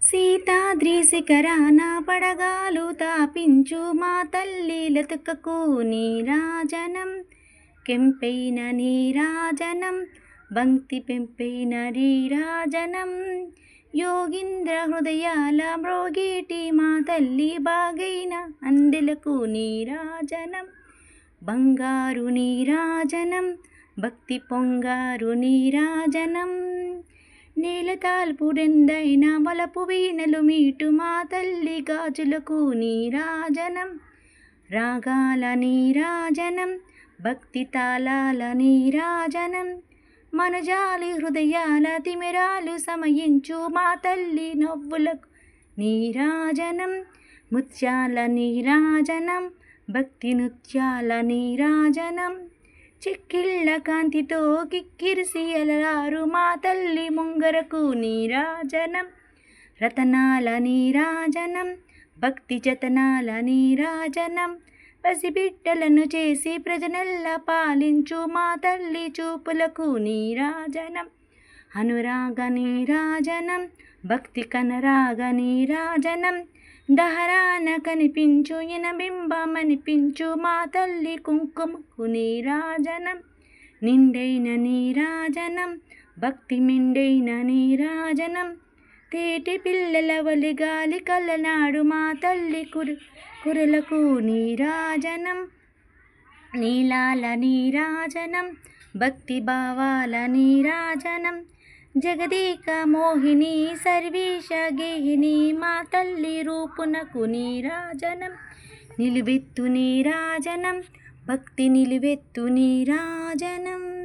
సీతాద్రి శిఖరాన పడగాలు తాపించు మా తల్లి లతుకకు నీరాజనం. కెంపైన నీరాజనం బంతి పెంపైన నీరాజనం. యోగీంద్ర హృదయాల మ్రోగేటి మా తల్లి బాగైన అందెలకు నీరాజనం. బంగారు నీరాజనం భక్తి పొంగారు నీరాజనం. నేల తాల్పుడెందైన వలపు వీణలు మీటు మా తల్లి గాజులకు నీరాజనం. రాగాల నీరాజనం భక్తి తాళాల నీరాజనం. మనజాలి హృదయాల తిమిరాలు సమయించు మా తల్లి నవ్వులకు నీరాజనం. ముత్యాల నీరాజనం భక్తి నృత్యాల నీరాజనం. చిక్కిళ్ళ కాంతితో కిక్కిరిసి అలరారు మా తల్లి ముంగరకు నీరాజనం. రతనాల నీరాజనం భక్తి జతనాల నీరాజనం. పసిబిడ్డలను చేసి ప్రజనెల్ల పాలించు మా తల్లి చూపులకు నీరాజనం. అనురాగ నీరాజనం భక్తి కనరాగ నీరాజనం. దహరాన కనిపించు ఇనబింబమనిపించు మా తల్లి కుంకుమకు నీరాజనం. నిండైన నీరాజనం భక్తి మిండైన నీరాజనం. తేటి పిల్లల వలి గాలి కల్లనాడు మా తల్లి కురలకు నీరాజనం. నీలాల నీరాజనం భక్తి భావాల నీరాజనం. జగదీక మోహిని సర్వేశ గేహిని మా తల్లి రూపునకు నీరాజనం. నిలువెత్తు నీరాజనం భక్తి నిలువెత్తు నీరాజనం.